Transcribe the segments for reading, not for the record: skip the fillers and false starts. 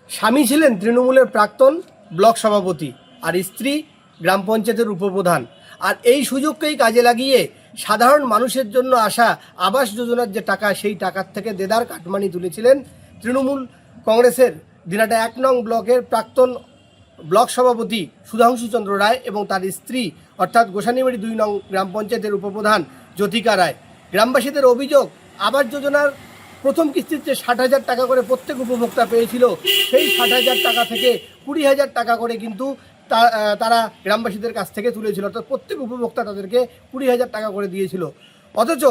স্বামী ছিলেন তৃণমূলের প্রাক্তন ব্লক সভাপতি আর স্ত্রী গ্রাম পঞ্চায়েতের উপপ্রধান। আর এই সুযোগকেই কাজে লাগিয়ে সাধারণ মানুষের জন্য আসা আবাস যোজনার যে টাকা, সেই টাকার থেকে দেদার কাটমানি তুলেছিলেন তৃণমূল কংগ্রেসের দিনাটা 1 নং ব্লকের প্রাক্তন ব্লক সভাপতি সুধাংশু চন্দ্র রায় এবং তার স্ত্রী অর্থাৎ গোসানিবাড়ি 2 নং গ্রাম পঞ্চায়েতের উপপ্রধান জ্যোতিকা রায়। গ্রামবাসীদের অভিযোগ, আবাস যোজনার প্রথম কিস্তিতে 60,000 টাকা করে প্রত্যেক উপভোক্তা পেয়েছিল। সেই 60,000 টাকা থেকে 20,000 টাকা করে কিন্তু তারা গ্রামবাসীদের কাছ থেকে তুলেছিল, অর্থাৎ প্রত্যেক উপভোক্তা তাদেরকে 20,000 টাকা করে দিয়েছিল। অথচ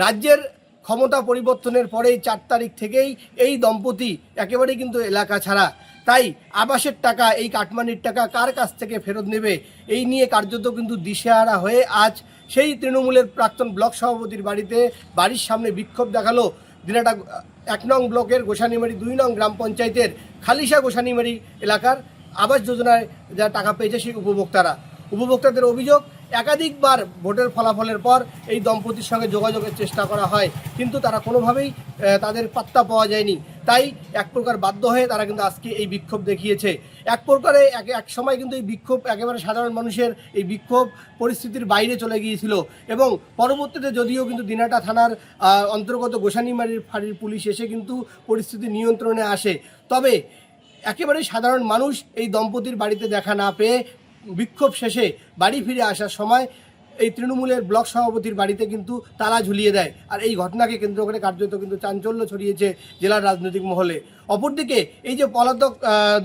রাজ্যের ক্ষমতা পরিবর্তনের পরেই 4 তারিখ থেকেই এই দম্পতি একেবারেই কিন্তু এলাকা ছাড়া। তাই আবাসের টাকা, এই কাটমানির টাকা কার কাছ থেকে ফেরত নেবে, এই নিয়ে কার্যত কিন্তু দিশেহারা হয়ে আজ সেই তৃণমূলের প্রাক্তন ব্লক সভাপতির বাড়ির সামনে বিক্ষোভ দেখালো দিনাটা 1 নং ব্লকের গোসানিমারি 2 নং গ্রাম পঞ্চায়েতের খালিশা গোসানিমারি এলাকার আবাস যোজনায় যা টাকা পেয়েছে সেই উপভোক্তাদের অভিযোগ, একাধিকবার ভোটের ফলাফলের পর এই দম্পতির সঙ্গে যোগাযোগের চেষ্টা করা হয়, কিন্তু তারা কোনোভাবেই তাদের পাত্তা পাওয়া যায়নি। তাই এক প্রকার বাধ্য হয়ে তারা কিন্তু আজকে এই বিক্ষোভ দেখিয়েছে। এক প্রকারে এক সময় কিন্তু এই বিক্ষোভ একেবারে সাধারণ মানুষের এই বিক্ষোভ পরিস্থিতির বাইরে চলে গিয়েছিল এবং পরবর্তীতে যদিও কিন্তু দিনাটা থানার অন্তর্গত গোসানিমারির ফাঁড়ির পুলিশ এসে কিন্তু পরিস্থিতি নিয়ন্ত্রণে আসে, তবে একেবারেই সাধারণ মানুষ এই দম্পতির বাড়িতে দেখা না পেয়ে বিক্ষোভ শেষে বাড়ি ফিরে আসার সময় এই তৃণমূলের ব্লক সভাপতির বাড়িতে কিন্তু তালা ঝুলিয়ে দেয়। আর এই ঘটনাকে কেন্দ্র করে কার্যত কিন্তু চাঞ্চল্য ছড়িয়েছে জেলার রাজনৈতিক মহলে। অপরদিকে এই যে পলাতক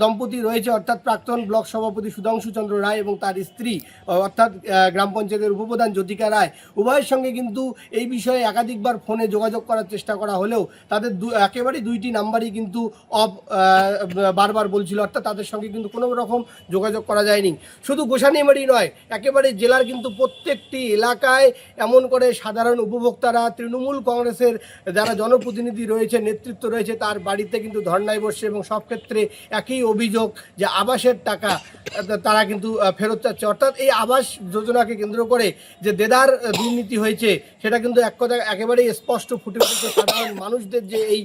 দম্পতি রয়েছে, অর্থাৎ প্রাক্তন ব্লক সভাপতি সুধাংশু চন্দ্র রায় এবং তার স্ত্রী অর্থাৎ গ্রাম পঞ্চায়েতের উপপ্রধান জ্যোতিকা রায়, উভয়ের সঙ্গে কিন্তু এই বিষয়ে একাধিকবার ফোনে যোগাযোগ করার চেষ্টা করা হলেও তাদের একেবারেই 2টি নাম্বারই কিন্তু বারবার বলছিল, অর্থাৎ তাদের সঙ্গে কিন্তু কোনো রকম যোগাযোগ করা যায়নি। শুধু গোসানিমারি নয়, একেবারে জেলার কিন্তু প্রত্যেকটি এলাকায় এমন করে সাধারণ উপভোক্তারা তৃণমূল কংগ্রেসের যারা জনপ্রতিনিধি রয়েছে, নেতৃত্ব রয়েছে, তার বাড়িতে কিন্তু ধর্নায় বসছে এবং সব ক্ষেত্রে একই অভিযোগ যে আবাসের টাকা তারা কিন্তু ফেরত চাচ্ছে। অর্থাৎ এই আবাস যোজনাকে কেন্দ্র করে যে দেদার দুর্নীতি হয়েছে সেটা কিন্তু এক কথা একেবারেই স্পষ্ট ফুটে উঠেছে সাধারণ মানুষদের যে এই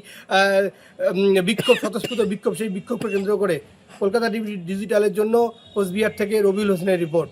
বিক্ষোভ, স্বতঃস্ফূর্ত বিক্ষোভ, সেই বিক্ষোভকে কেন্দ্র করে। কলকাতা ডিজিটালের জন্য কোচবিহার থেকে রবিউল হোসেনের রিপোর্ট।